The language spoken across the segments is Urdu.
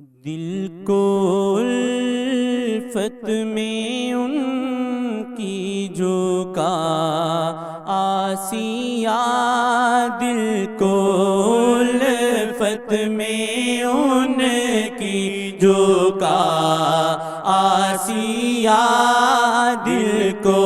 دل کو الفت میں ان کی جھکا آسیہ، دل کو الفت میں ان کی جھکا آسیہ، دل کو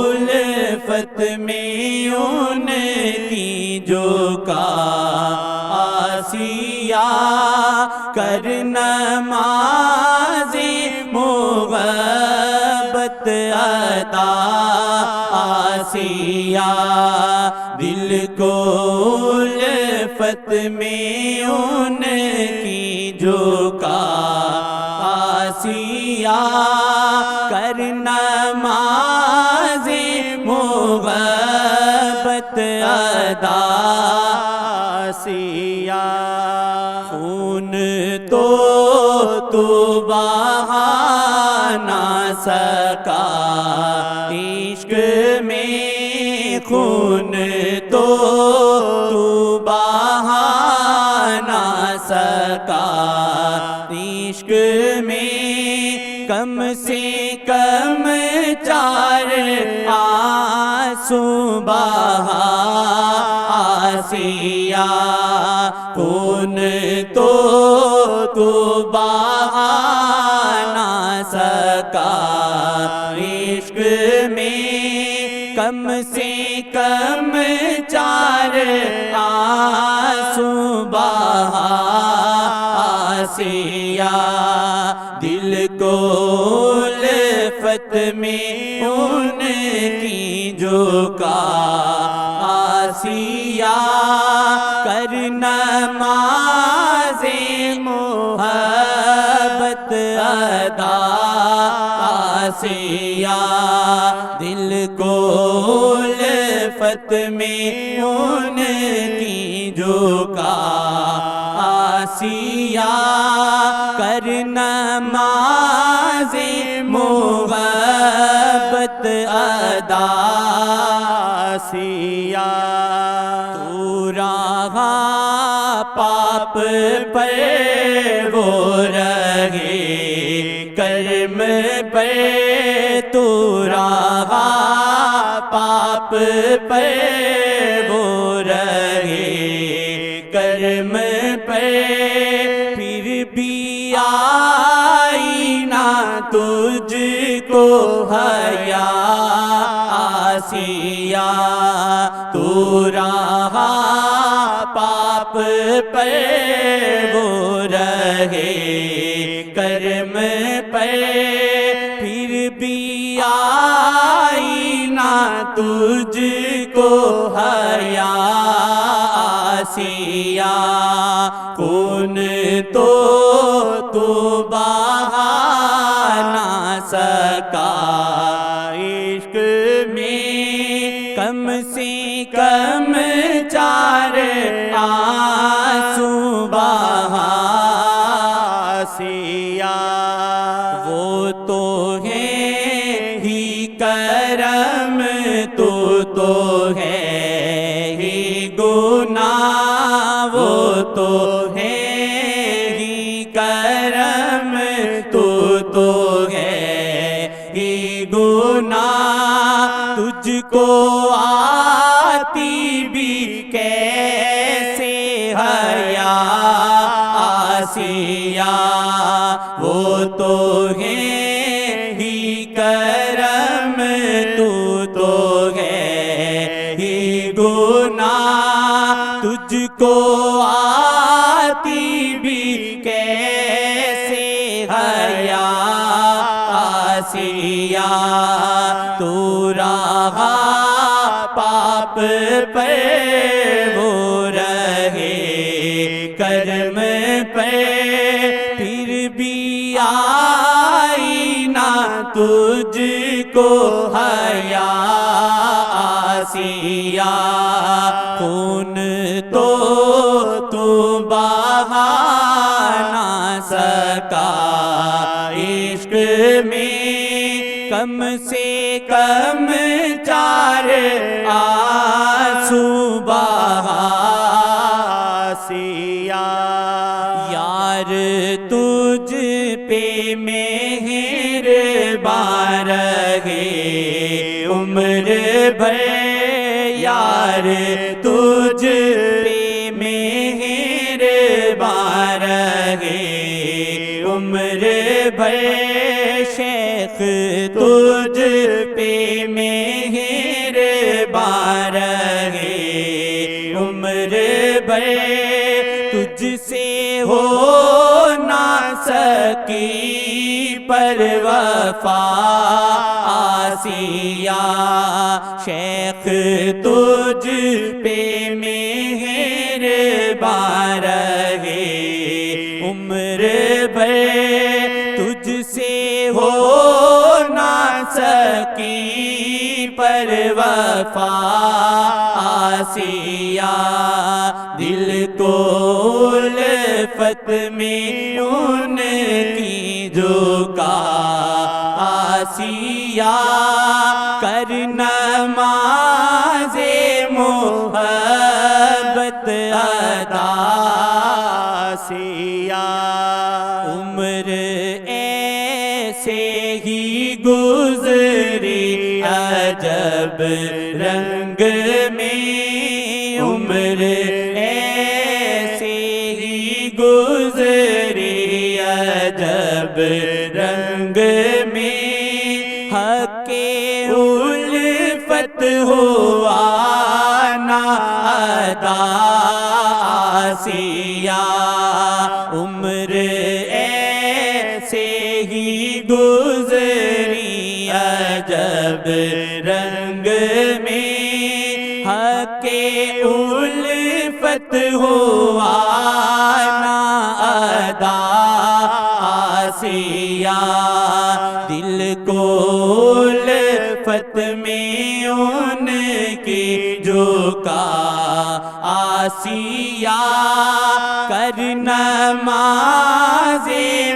الفت میں ان کی جھکا آسیہ، کر نماز محبت ادا آسیہ، دل کو الفت میں ان کی جھکا آسیہ، کر نماز محبت ادا آسیہ، خون تو بہا نہ سکا عشق میں، خون تو بہا نہ سکا عشق میں، کم سے کم 4 آنسو بہا آسیہ، خون تو بہا نہ سکا عشق میں، کم سے کم 4 آنسو بہا آسیہ، دل کو الفت میں ان کی جھکا آسیہ، کر نماز محبت ادا آسیہ، دل کو الفت میں ان کی جھکا آسیہ، کر نماز محبت ادا آسیہ، تو رہا پاپ پر وہ رہے کرم پر، تو رہا پاپ پر وہ رہے کرم پر، پھر بھی آئی نہ تجھ کو حیا آسیہ، تو رہا پاپ پر وہ رہے کرم پر، پھر بھی آئی نہ تجھ کو حیا آسیہ، خون تو بہا نہ سکا عشق میں، کم سے کم 4 آنسو بہا آسیہ، وہ تو ہے ہی کرم، تو ہے ہی گناہ، وہ تو ہے ہی کرم، تو ہے ہی گناہ، تجھ کو آتی بھی کیسے حیا آسیہ، وہ تو ہے ہی کرم، تو ہے ہی گناہ، تجھ کو آتی بھی کیسے حیا آسیہ، تو رہا پاپ پر وہ رہے کرم پر، پھر بھی آئی نہ تجھ کو حیا آسیہ، خون تو بہا نہ سکا عشق میں، کم سے کم 4 آنسو بہا آسیہ، یار تجھ پہ مہربان رہے عمر بھر یار تجھ پہ مہربان رہے عمر بھر شیخ تجھ پہ مہربان رہے عمر بھر تجھ سے ہو نہ سکی پر وفا آسیہ شیخ تجھ پہ مہربان رہے عمر بھر تجھ سے ہو نہ سکی پر وفا آسیہ دل کو الفت میں ان کی جھکا آسیہ کر نماز محبت ادا آسیہ عمر ایسے ہی گزری عجب رنگ میں عمر ایسے ہی گزری عجب رنگ میں حق الفت ہوا نہ ادا آسیہ عمر ایسے ہی گزری عجب رنگ میں حق الفت ہوا نہ ادا آسیہ دل کو الفت میں ان کی جھکا آسیہ کر نماز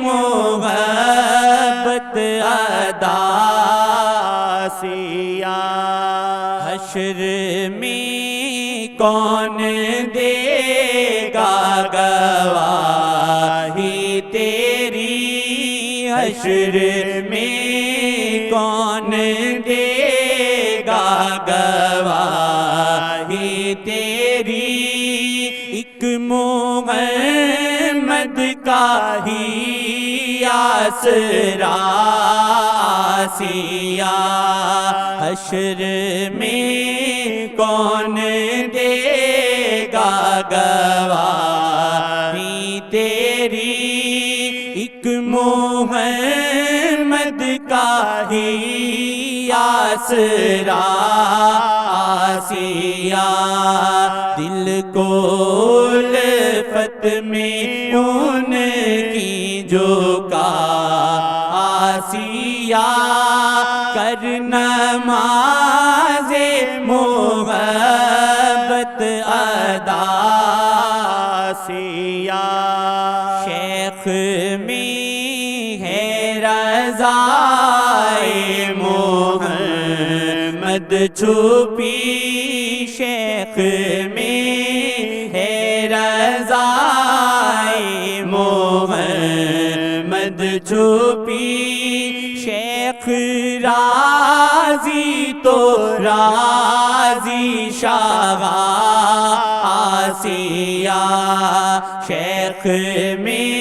محبت ادا آسیہ حشر میں کون دے گا گواہی تیری حشر میں کون دے گا گواہی تیری ایک محمد کا ہی آسرا آسیہ حشر میں کون دے گا گواہی تیری ایک محمد کا ہی آسرا آسیہ دل کو الفت میں ان کی جھکا آسیہ کر نماز محبت ادا آسیہ شیخ میں ہے رضائے محمد چھپی شیخ میں ہے رضائے محمد چھپی شیخ راضی تو راضی شاہ آسیہ شیخ میں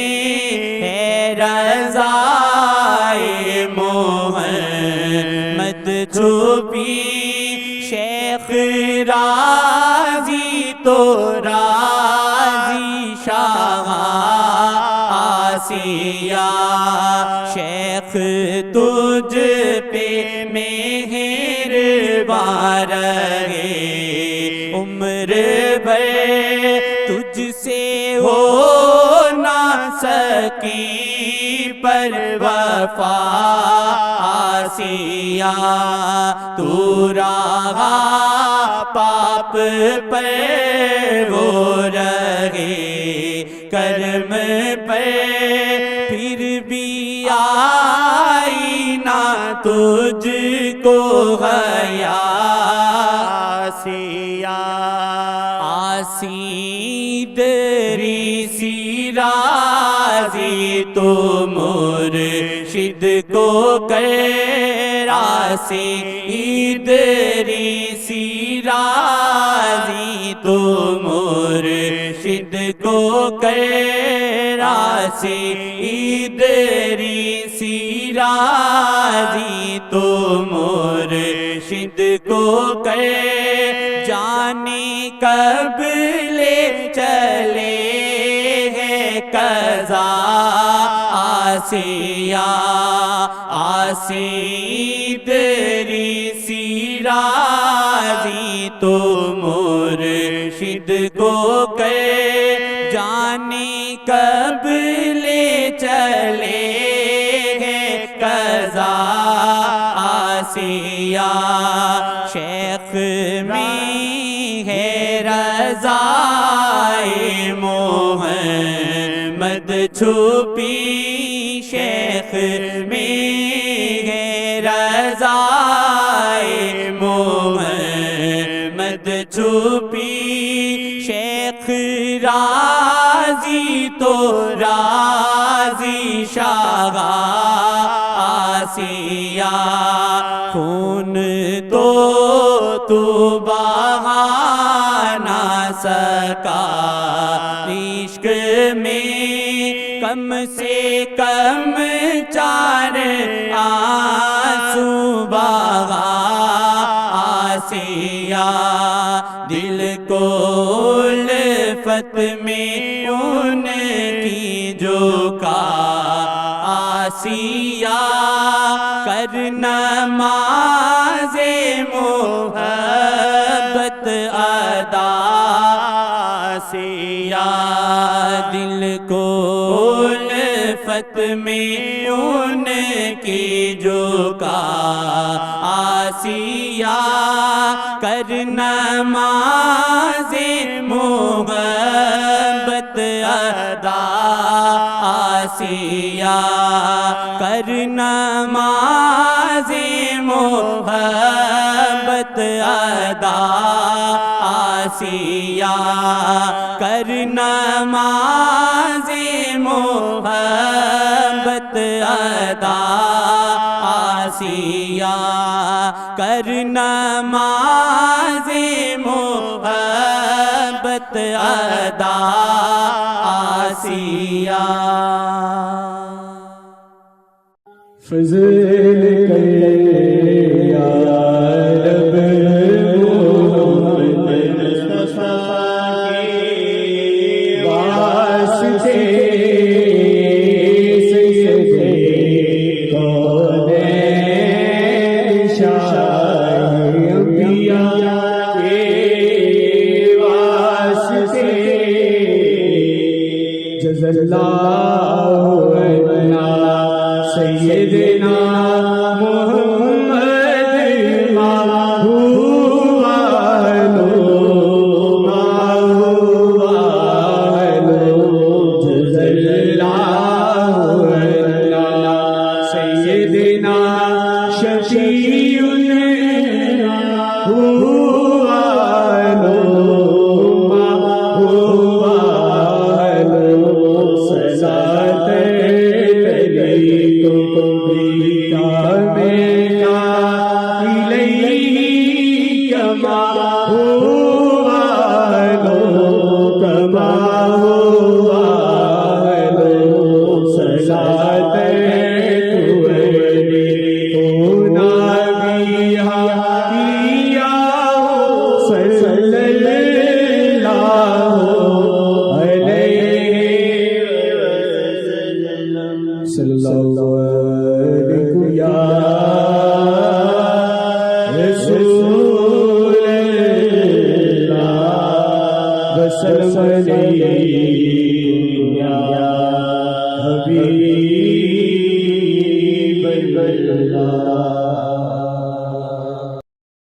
ہے رضائے محمد چھپی شیخ راضی تو راضی شاہ آسیہ شیخ تجھ پہ مہربان رہے عمر بھر تجھ سے ہو نہ سکی پر وفا آسیہ تو رہا پاپ پر وہ رہے کرم پر پھر بھی آئی نہ تجھ کو حیا آسیہ آسی دری سی راضی تو مرشد کو کر راضی ادریسی راضی تو مرشد کو کر راضی ادریسی راضی تو مرشد کو کر جانے کب لے چلے ہیں قضا آسیہ ادریسی راضی تو مرشد کو کر جانے کب لے چلے ہیں قضا آسیہ شیخ میں ہے رضائے محمد چھپی شیخ میں ہے رضائے محمد چھپی شیخ راضی تو راضی شاہ آسیہ خون تو بہا نہ سکا عشق میں کم سے کم 4 آنسو بہا آسیہ دل کو الفت میں ان کی جو کا آسیہ کر نماز محبت ادا آسیہ دل کو الفت میں ان کی جو کا آسیہ کر نماز محبت ادا آسیہ کر نماز محبت ادا آسیہ کر نماز محبت ادا آسیہ کر نماز محبت ادا آسیہ فضل کر یا رب محمد مصطفیٰ کے واسطے سیدے کونین شاہ انبیاء کے واسطے جزا اللہ عنا سیدنا محمد جزا اللہ عنا سیدنا شفیعنا